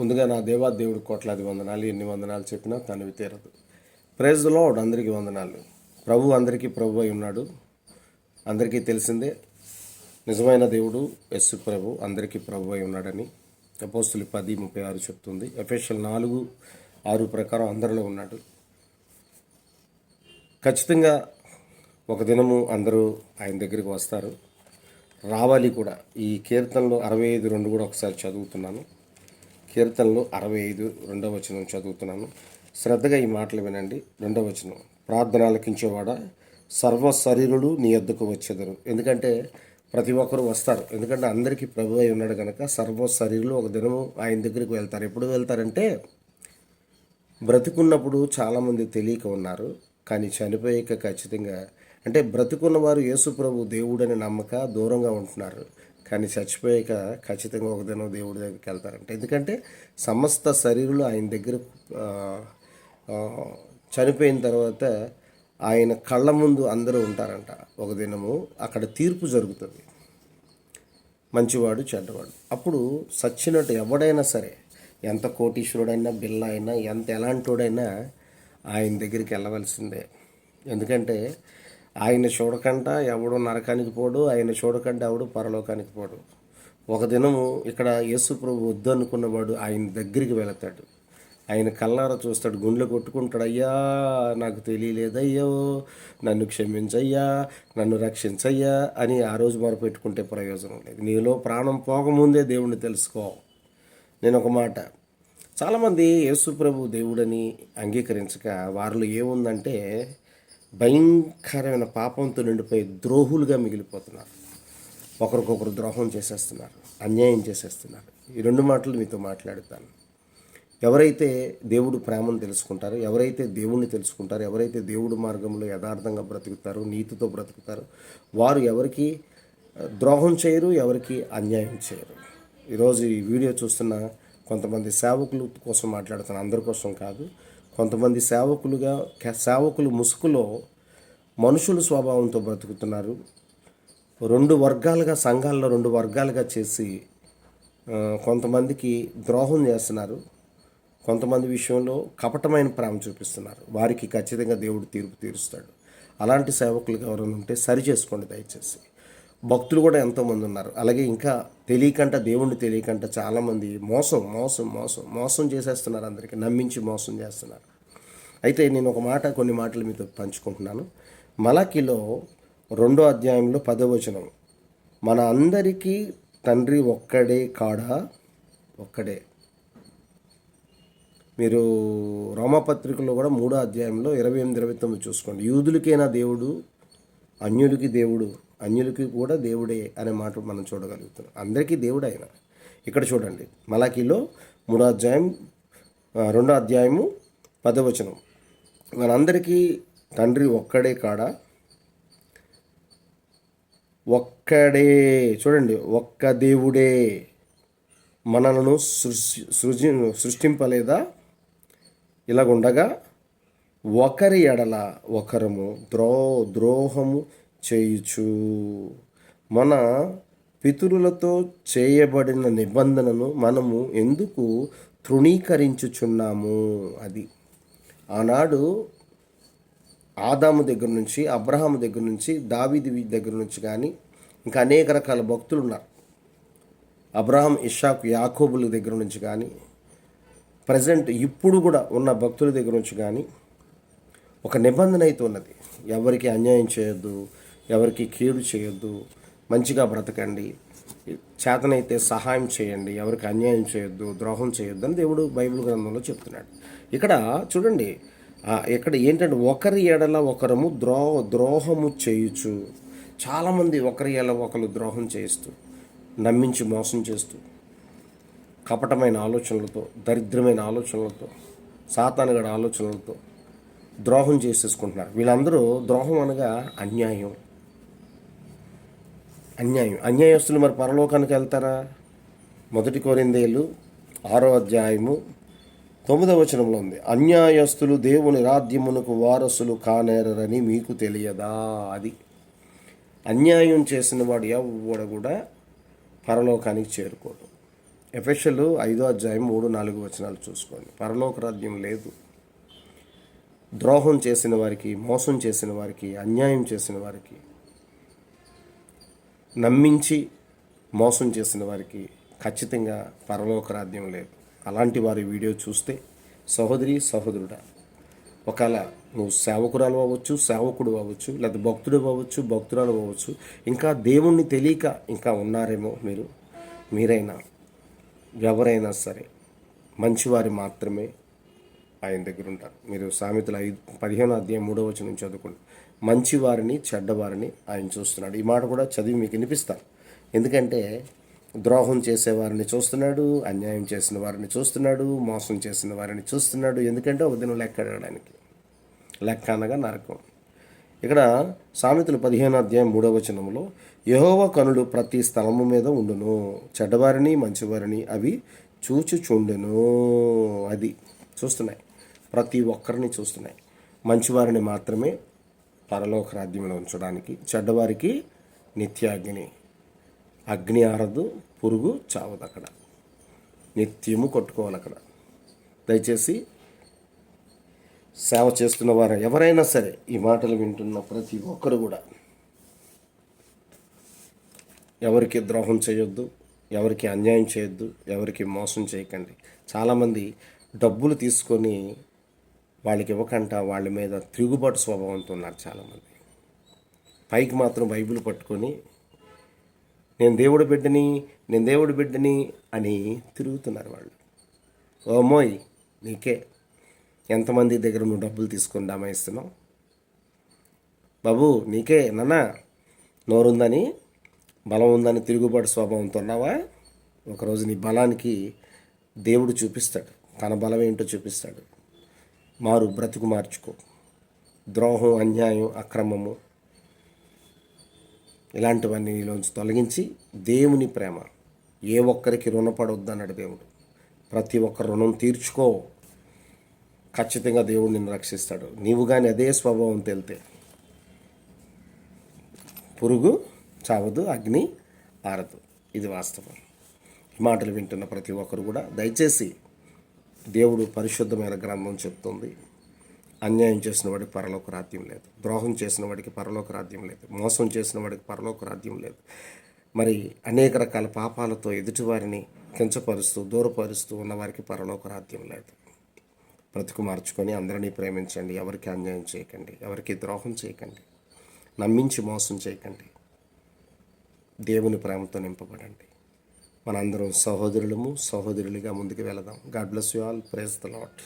ముందుగా నా దేవుడు కోట్లాది వందనాలు. ఎన్ని వందనాలు చెప్పినా తనివి తీరదు. Praise the Lord. అందరికీ వందనాలు. అందరికీ ప్రభు అయి ఉన్నాడు. అందరికీ తెలిసిందే. నిజమైన దేవుడు యేసు ప్రభు అందరికీ ప్రభు అయి ఉన్నాడని అపోస్తులు 10:36 చెప్తుంది. ఎఫెసీయులు 4:6 ప్రకారం అందరిలో ఉన్నాడు. ఖచ్చితంగా ఒక దినము అందరూ ఆయన దగ్గరికి వస్తారు, రావాలి కూడా. ఈ కీర్తనలో 65:2 కూడా ఒకసారి చదువుతున్నాను. కీర్తనలో 65:2 చదువుతున్నాను. శ్రద్ధగా ఈ మాటలు వినండి. 2 ప్రార్థన ఆలకించేవాడా, సర్వ శరీరులు నీ యొద్దకు వచ్చెదరు. ఎందుకంటే ప్రతి ఒక్కరు వస్తారు. ఎందుకంటే అందరికీ ప్రభు అయి ఉన్నాడు కనుక సర్వ శరీరులు ఒక దినము ఆయన దగ్గరికి వెళ్తారు. ఎప్పుడు వెళ్తారంటే, బ్రతికున్నప్పుడు చాలామంది తెలియక ఉన్నారు, కానీ చనిపోయాక ఖచ్చితంగా, అంటే బ్రతికున్న వారు యేసు ప్రభు దేవుడని నమ్మక దూరంగా ఉంటున్నారు, కానీ చచ్చిపోయాక ఖచ్చితంగా ఒక దినం దేవుడి దగ్గరికి వెళ్తారంట. ఎందుకంటే సమస్త శరీరులు ఆయన దగ్గర చనిపోయిన తర్వాత ఆయన కళ్ళ ముందు అందరూ ఉంటారంట. ఒక దినము అక్కడ తీర్పు జరుగుతుంది, మంచివాడు చెడ్డవాడు. అప్పుడు సచ్చినట్టు ఎవడైనా సరే, ఎంత కోటీశ్వరుడైనా, బిల్ల అయినా, ఎంత ఎలాంటోడైనా ఆయన దగ్గరికి వెళ్ళవలసిందే. ఎందుకంటే ఆయన చూడకంట ఎవడు నరకానికి పోడు, ఆయన చూడకంట ఎవడు పరలోకానికి పోడు. ఒక దినము ఇక్కడ యేసు ప్రభు వద్దు అనుకున్నవాడు ఆయన దగ్గరికి వెళతాడు. ఆయన కళ్ళారా చూస్తాడు, గుండెలు కొట్టుకుంటాడు, అయ్యా నాకు తెలియలేదయ్యో, నన్ను క్షమించయ్యా, నన్ను రక్షించయ్యా అని ఆ రోజు మొరపెట్టుకుంటే ప్రయోజనం లేదు. నీలో ప్రాణం పోకముందే దేవుణ్ణి తెలుసుకో. నేను ఒక మాట, చాలామంది యేసు ప్రభు దేవుడని అంగీకరించక వారిలో ఏముందంటే భయంకరమైన పాపంతో నిండిపోయి ద్రోహులుగా మిగిలిపోతున్నారు. ఒకరికొకరు ద్రోహం చేసేస్తున్నారు, అన్యాయం చేసేస్తున్నారు. ఈ 2 మాటలు మీతో మాట్లాడుతాను. ఎవరైతే దేవుడు ప్రేమను తెలుసుకుంటారో, ఎవరైతే దేవుణ్ణి తెలుసుకుంటారో, ఎవరైతే దేవుడు మార్గంలో యథార్థంగా బ్రతుకుతారో, నీతితో బ్రతుకుతారో, వారు ఎవరికి ద్రోహం చేయరు, ఎవరికి అన్యాయం చేయరు. ఈరోజు ఈ వీడియో చూస్తున్న కొంతమంది సేవకుల కోసం మాట్లాడుతున్నాను, అందరి కోసం కాదు. కొంతమంది సేవకులు ముసుగులో మనుషుల స్వభావంతో బ్రతుకుతున్నారు. 2 వర్గాలుగా, సంఘాల్లో 2 వర్గాలుగా చేసి కొంతమందికి ద్రోహం చేస్తున్నారు. కొంతమంది విషయంలో కపటమైన ప్రేమ చూపిస్తున్నారు. వారికి ఖచ్చితంగా దేవుడు తీర్పు తీరుస్తాడు. అలాంటి సేవకులు ఎవరైనా ఉంటే సరి చేసుకోండి దయచేసి. భక్తులు కూడా ఎంతోమంది ఉన్నారు. అలాగే ఇంకా తెలియకంట, దేవుణ్ణి తెలియకంట చాలామంది మోసం చేసేస్తున్నారు. అందరికీ నమ్మించి మోసం చేస్తున్నారు. అయితే నేను ఒక మాట, కొన్ని మాటలు మీతో పంచుకుంటున్నాను. మలాకీలో 2వ అధ్యాయంలో 10వ మన అందరికీ తండ్రి ఒక్కడే కాడా? ఒక్కడే. మీరు రోమాపత్రికలో కూడా 3వ అధ్యాయంలో 28-29 చూసుకోండి. యూదులకైనా దేవుడు, అన్యులకి దేవుడు, అన్యులకి కూడా దేవుడే అనే మాట మనం చూడగలుగుతున్నాం. అందరికీ దేవుడు ఆయన. ఇక్కడ చూడండి, మలాకీలో 3వ అధ్యాయం 2వ అధ్యాయము 10వ మనందరికీ తండ్రి ఒక్కడే కాడా? ఒక్కడే. చూడండి, ఒక్క దేవుడే మనలను సృష్టింపలేదా? ఇలాగుండగా ఒకరి ఎడల ఒకరము ద్రోహము చేయుచు మన పితరులతో చేయబడిన నిబంధనను మనము ఎందుకు తృణీకరించుచున్నాము? అది ఆనాడు ఆదాము దగ్గర నుంచి, అబ్రహాము దగ్గర నుంచి, దావీదు దగ్గర నుంచి కానీ ఇంకా అనేక రకాల భక్తులు ఉన్నారు. అబ్రహాం, ఇస్సాకు, యాకోబుల దగ్గర నుంచి కానీ, ప్రజెంట్ ఇప్పుడు కూడా ఉన్న భక్తుల దగ్గర నుంచి కానీ ఒక నిబంధన అయితే ఉన్నది. ఎవరికి అన్యాయం చేయొద్దు, ఎవరికి కీడు చేయొద్దు, మంచిగా బ్రతకండి, చేతనైతే సహాయం చేయండి, ఎవరికి అన్యాయం చేయొద్దు, ద్రోహం చేయొద్దు అని దేవుడు బైబిల్ గ్రంథంలో చెప్తున్నాడు. ఇక్కడ చూడండి, ఇక్కడ ఏంటంటే ఒకరి ఎడల ఒకరము ద్రోహము చేయుచు. చాలామంది ఒకరి ఎడల ఒకరు ద్రోహం చేస్తూ, నమ్మించి మోసం చేస్తూ, కపటమైన ఆలోచనలతో, దరిద్రమైన ఆలోచనలతో, సాతానుగడ ఆలోచనలతో ద్రోహం చేసేసుకుంటున్నారు. వీళ్ళందరూ ద్రోహం అనగా అన్యాయం. అన్యాయస్తులు మరి పరలోకానికి వెళ్తారా? 1 కొరింథీయులు 6వ అధ్యాయము 9వ ఉంది, అన్యాయస్తులు దేవుని రాజ్యమునకు వారసులు కానేరని మీకు తెలియదా? అది అన్యాయం చేసిన వాడు ఎవడు కూడా పరలోకానికి చేరుకోడు. ఎఫెషియలు 5:3-4 చూసుకోండి. పరలోక రాజ్యం లేదు. ద్రోహం చేసిన వారికి, మోసం చేసిన వారికి, అన్యాయం చేసిన వారికి, నమ్మించి మోసం చేసిన వారికి ఖచ్చితంగా పరలోక రాజ్యం లేదు. అలాంటి వారి వీడియో చూస్తే సహోదరి సహోదరుడా, ఒకవేళ నువ్వు సేవకురాలు అవ్వచ్చు, సేవకుడు అవ్వచ్చు, లేదా భక్తుడు అవ్వచ్చు, భక్తురాలు అవ్వచ్చు, ఇంకా దేవుణ్ణి తెలియక ఇంకా ఉన్నారేమో మీరైనా ఎవరైనా సరే మంచివారి మాత్రమే ఆయన దగ్గర ఉంటారు. మీరు సామెతలు 15:3 చదువుకోండి. మంచివారిని చెడ్డవారిని ఆయన చూస్తున్నాడు. ఈ మాట కూడా చదివి మీకు వినిపిస్తాను. ఎందుకంటే ద్రోహం చేసేవారిని చూస్తున్నాడు, అన్యాయం చేసిన వారిని చూస్తున్నాడు, మోసం చేసిన వారిని చూస్తున్నాడు. ఎందుకంటే ఒక దినం లెక్క అడగడానికి, లెక్క అనగా నరకం. ఇక్కడ సామెతలు 15:3 యెహోవా కనులు ప్రతి స్థలము మీద ఉండును, చెడ్డవారిని మంచివారిని అవి చూచుచుండెను. అది చూస్తున్నాయి, ప్రతి ఒక్కరిని చూస్తున్నాయి. మంచివారిని మాత్రమే పరలోక రాజ్యంలో ఉంచడానికి, చెడ్డవారికి నిత్యాగ్ని, అగ్ని ఆరదు, పురుగు చావదు. అక్కడ నిత్యము కొట్టుకోవాలి. అక్కడ దయచేసి సేవ చేస్తున్న వారు ఎవరైనా సరే ఈ మాటలు వింటున్న ప్రతి ఒక్కరు కూడా ఎవరికి ద్రోహం చేయొద్దు, ఎవరికి అన్యాయం చేయొద్దు, ఎవరికి మోసం చేయకండి. చాలామంది డబ్బులు తీసుకొని వాళ్ళకి ఇవ్వకుండా వాళ్ళ మీద తిరుగుబాటు స్వభావంతో ఉన్నారు చాలామంది. పైకి మాత్రం బైబిల్ పట్టుకొని నేను దేవుడి బిడ్డని అని తిరుగుతున్నారు వాళ్ళు. ఓమోయ్, నీకే ఎంతమంది దగ్గర నువ్వు డబ్బులు తీసుకొని డమాయిస్తున్నావు బాబు? నీకే నాన్న నోరుందని, బలం ఉందని తిరుగుబాటు స్వభావంతో ఉన్నావా? ఒకరోజు నీ బలానికి దేవుడు చూపిస్తాడు, తన బలం ఏంటో చూపిస్తాడు. బ్రతుకు మార్చుకో. ద్రోహం, అన్యాయం, అక్రమము ఇలాంటివన్నీ నీలోంచి తొలగించి దేవుని ప్రేమ, ఏ ఒక్కరికి రుణపడొద్దన్నాడు దేవుడు. ప్రతి ఒక్క రుణం తీర్చుకో, ఖచ్చితంగా దేవుడు నిన్ను రక్షిస్తాడు. నీవు కానీ అదే స్వభావం తేలితే పురుగు చావదు, అగ్ని ఆరదు. ఇది వాస్తవం. ఈ మాటలు వింటున్న ప్రతి ఒక్కరు కూడా దయచేసి, దేవుడు పరిశుద్ధమైన గ్రంథం చెప్తుంది, అన్యాయం చేసిన వాడికి పరలోక రాజ్యం లేదు, ద్రోహం చేసిన వాడికి పరలోక రాజ్యం లేదు, మోసం చేసిన వాడికి పరలోక రాజ్యం లేదు. మరి అనేక రకాల పాపాలతో ఎదుటివారిని కించపరుస్తూ దూరపరుస్తూ ఉన్నవారికి పరలోక రాజ్యం లేదు. బ్రతుకు మార్చుకొని అందరినీ ప్రేమించండి, ఎవరికి అన్యాయం చేయకండి, ఎవరికి ద్రోహం చేయకండి, నమ్మించి మోసం చేయకండి, దేవుని ప్రేమతో నింపబడండి. మనందరం సహోదరులుగా ముందుకు వెళదాం. God bless you all. Praise the lord.